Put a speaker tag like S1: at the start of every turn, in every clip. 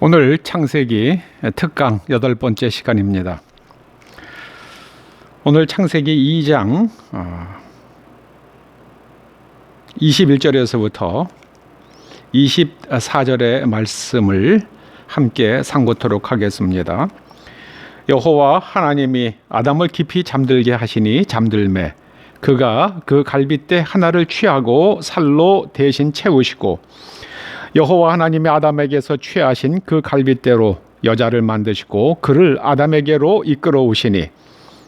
S1: 오늘 창세기 특강 8번째 시간입니다. 오늘 창세기 2장 21절에서부터 24절의 말씀을 함께 상고토록 하겠습니다. 여호와 하나님이 아담을 깊이 잠들게 하시니 잠들매 그가 그 갈빗대 하나를 취하고 살로 대신 채우시고 여호와 하나님이 아담에게서 취하신 그 갈빗대로 여자를 만드시고 그를 아담에게로 이끌어오시니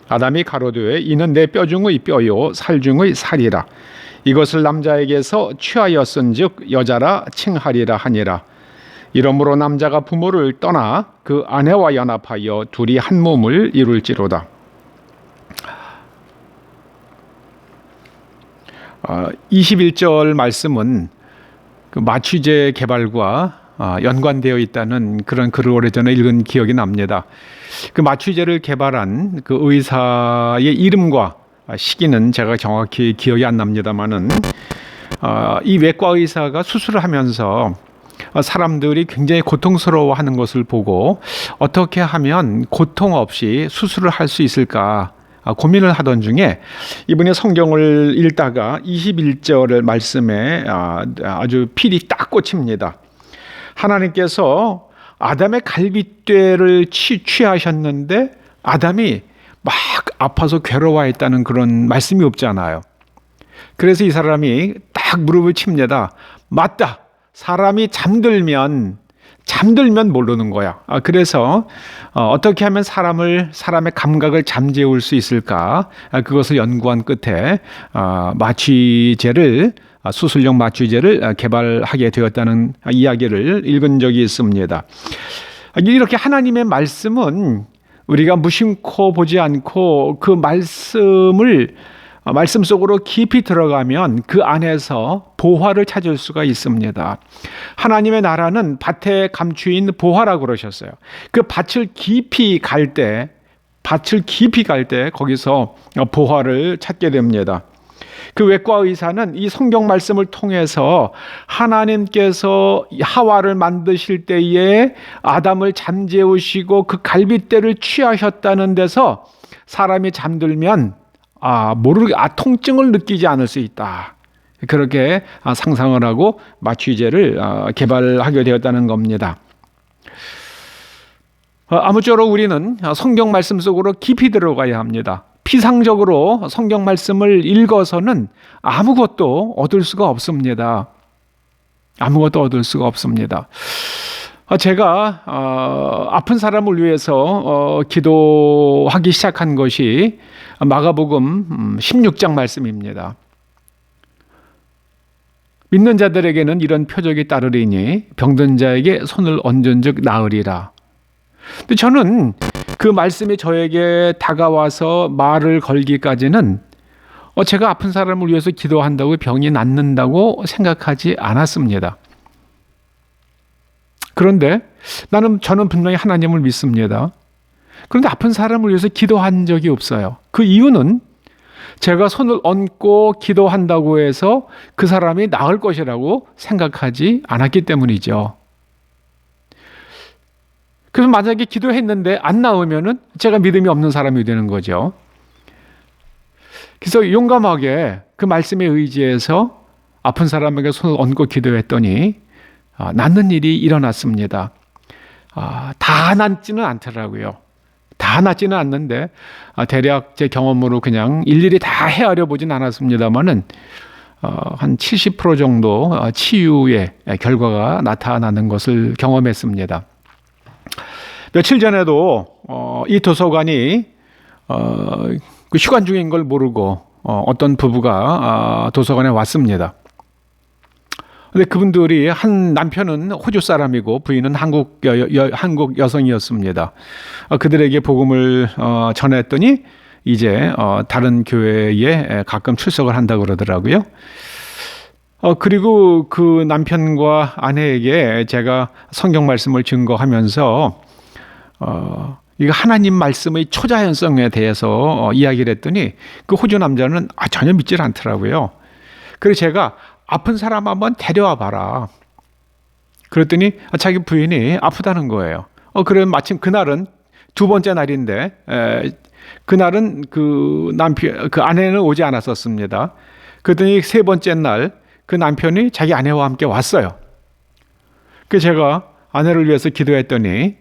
S1: 아담이 가로되 이는 내 뼈 중의 뼈요 살 중의 살이라 이것을 남자에게서 취하였은즉 여자라 칭하리라 하니라. 이러므로 남자가 부모를 떠나 그 아내와 연합하여 둘이 한 몸을 이룰지로다. 21절 말씀은 그 마취제 개발과 연관되어 있다는 그런 글을 오래전에 읽은 기억이 납니다. 그 마취제를 개발한 그 의사의 이름과 시기는 제가 정확히 기억이 안 납니다만은 이 외과 의사가 수술을 하면서 사람들이 굉장히 고통스러워하는 것을 보고 어떻게 하면 고통 없이 수술을 할 수 있을까 고민을 하던 중에 이분이 성경을 읽다가 21절 말씀에 아주 필이 딱 꽂힙니다. 하나님께서 아담의 갈빗대를 취하셨는데 아담이 막 아파서 괴로워했다는 그런 말씀이 없잖아요. 그래서 이 사람이 딱 무릎을 칩니다. 맞다. 사람이 잠들면 모르는 거야. 그래서 어떻게 하면 사람의 감각을 잠재울 수 있을까? 그것을 연구한 끝에 마취제를 수술용 마취제를 개발하게 되었다는 이야기를 읽은 적이 있습니다. 이렇게 하나님의 말씀은 우리가 무심코 보지 않고 그 말씀 속으로 깊이 들어가면 그 안에서 보화를 찾을 수가 있습니다. 하나님의 나라는 밭에 감추인 보화라고 그러셨어요. 그 밭을 깊이 갈 때 거기서 보화를 찾게 됩니다. 그 외과 의사는 이 성경 말씀을 통해서 하나님께서 하와를 만드실 때에 아담을 잠재우시고 그 갈빗대를 취하셨다는 데서 사람이 잠들면 통증을 느끼지 않을 수 있다. 그렇게 상상을 하고 마취제를 개발하게 되었다는 겁니다. 아무쪼록 우리는 성경 말씀 속으로 깊이 들어가야 합니다. 피상적으로 성경 말씀을 읽어서는 아무것도 얻을 수가 없습니다. 제가 아픈 사람을 위해서 기도하기 시작한 것이 마가복음 16장 말씀입니다. 믿는 자들에게는 이런 표적이 따르리니 병든 자에게 손을 얹은즉 나으리라. 근데 저는 그 말씀이 저에게 다가와서 말을 걸기까지는 제가 아픈 사람을 위해서 기도한다고 병이 낫는다고 생각하지 않았습니다. 그런데 저는 분명히 하나님을 믿습니다. 그런데 아픈 사람을 위해서 기도한 적이 없어요. 그 이유는 제가 손을 얹고 기도한다고 해서 그 사람이 나을 것이라고 생각하지 않았기 때문이죠. 그래서 만약에 기도했는데 안 나으면은 제가 믿음이 없는 사람이 되는 거죠. 그래서 용감하게 그 말씀에 의지해서 아픈 사람에게 손을 얹고 기도했더니 낫는 일이 일어났습니다. 다 낫지는 않더라고요. 다 낫지는 않는데 대략 제 경험으로 그냥 일일이 다 헤아려 보진 않았습니다만은 한 70% 정도 치유의 결과가 나타나는 것을 경험했습니다. 며칠 전에도 이 도서관이 그 휴관 중인 걸 모르고 어떤 부부가 도서관에 왔습니다. 근데 그분들이 남편은 호주 사람이고 부인은 한국 여성이었습니다. 그들에게 복음을 전했더니 이제 다른 교회에 가끔 출석을 한다고 그러더라고요. 그리고 그 남편과 아내에게 제가 성경 말씀을 증거하면서 이거 하나님 말씀의 초자연성에 대해서 이야기를 했더니 그 호주 남자는 전혀 믿질 않더라고요. 그래서 제가 아픈 사람 한번 데려와 봐라. 그랬더니 자기 부인이 아프다는 거예요. 그래 마침 그날은 두 번째 날인데 그날은 그 남편 그 아내는 오지 않았었습니다. 그랬더니 세 번째 날 그 남편이 자기 아내와 함께 왔어요. 그 제가 아내를 위해서 기도했더니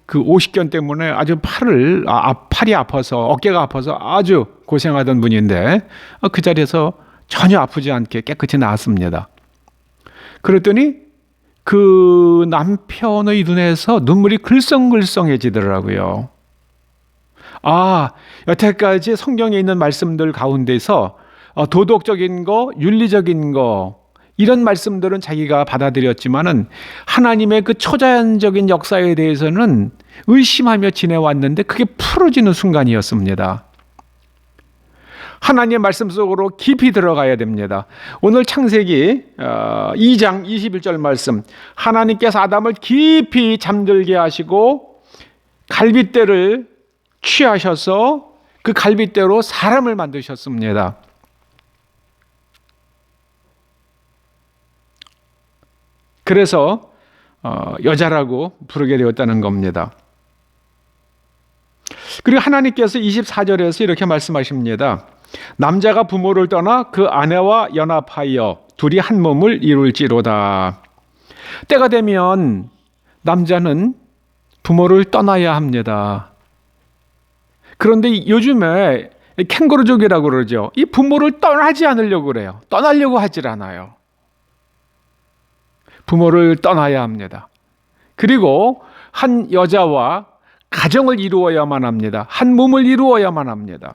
S1: 그 오십견 때문에 아주 팔이 아파서 어깨가 아파서 아주 고생하던 분인데 그 자리에서 전혀 아프지 않게 깨끗이 나았습니다. 그랬더니 그 남편의 눈에서 눈물이 글썽글썽해지더라고요. 여태까지 성경에 있는 말씀들 가운데서 도덕적인 거, 윤리적인 거 이런 말씀들은 자기가 받아들였지만은 하나님의 그 초자연적인 역사에 대해서는 의심하며 지내왔는데 그게 풀어지는 순간이었습니다. 하나님의 말씀 속으로 깊이 들어가야 됩니다. 오늘 창세기 2장 21절 말씀, 하나님께서 아담을 깊이 잠들게 하시고 갈빗대를 취하셔서 그 갈빗대로 사람을 만드셨습니다. 그래서 여자라고 부르게 되었다는 겁니다. 그리고 하나님께서 24절에서 이렇게 말씀하십니다. 남자가 부모를 떠나 그 아내와 연합하여 둘이 한 몸을 이룰지로다. 때가 되면 남자는 부모를 떠나야 합니다. 그런데 요즘에 캥거루족이라고 그러죠. 이 부모를 떠나지 않으려고 그래요. 떠나려고 하질 않아요. 부모를 떠나야 합니다. 그리고 한 여자와 가정을 이루어야만 합니다. 한 몸을 이루어야만 합니다.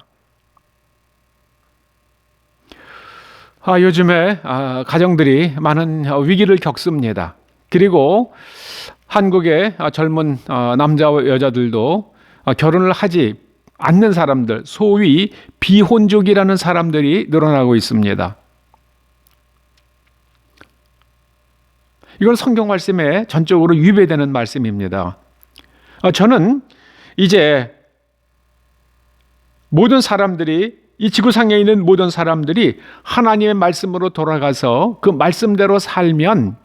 S1: 요즘에 가정들이 많은 위기를 겪습니다. 그리고 한국의 젊은 남자와 여자들도 결혼을 하지 않는 사람들, 소위 비혼족이라는 사람들이 늘어나고 있습니다. 이건 성경 말씀에 전적으로 위배되는 말씀입니다. 저는 이제 모든 사람들이, 이 지구상에 있는 모든 사람들이 하나님의 말씀으로 돌아가서 그 말씀대로 살면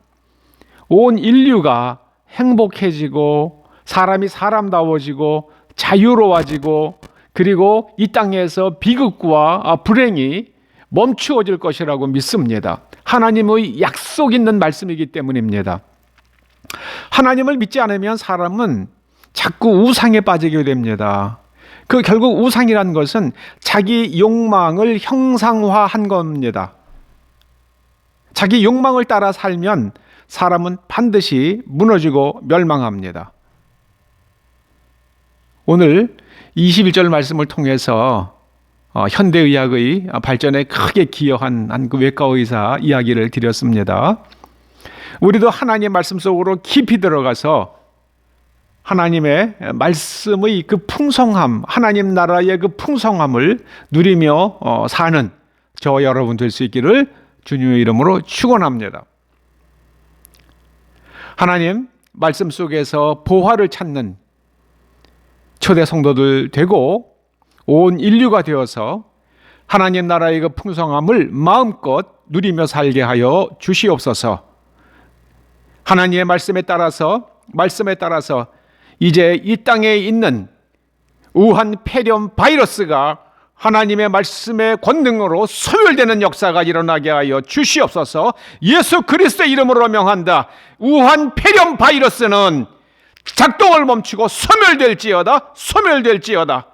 S1: 온 인류가 행복해지고 사람이 사람다워지고 자유로워지고 그리고 이 땅에서 비극과 불행이 멈추어질 것이라고 믿습니다. 하나님의 약속 있는 말씀이기 때문입니다. 하나님을 믿지 않으면 사람은 자꾸 우상에 빠지게 됩니다. 그 결국 우상이라는 것은 자기 욕망을 형상화한 겁니다. 자기 욕망을 따라 살면 사람은 반드시 무너지고 멸망합니다. 오늘 21절 말씀을 통해서 현대의학의 발전에 크게 기여한 그 외과의사 이야기를 드렸습니다. 우리도 하나님의 말씀 속으로 깊이 들어가서 하나님의 말씀의 그 풍성함, 하나님 나라의 그 풍성함을 누리며 사는 저와 여러분 될 수 있기를 주님의 이름으로 축원합니다. 하나님 말씀 속에서 보화를 찾는 초대 성도들 되고 온 인류가 되어서 하나님 나라의 그 풍성함을 마음껏 누리며 살게 하여 주시옵소서. 하나님의 말씀에 따라서 이제 이 땅에 있는 우한 폐렴 바이러스가 하나님의 말씀의 권능으로 소멸되는 역사가 일어나게 하여 주시옵소서. 예수 그리스도의 이름으로 명한다. 우한 폐렴 바이러스는 작동을 멈추고 소멸될지어다.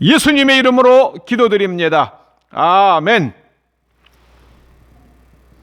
S1: 예수님의 이름으로 기도드립니다. 아멘.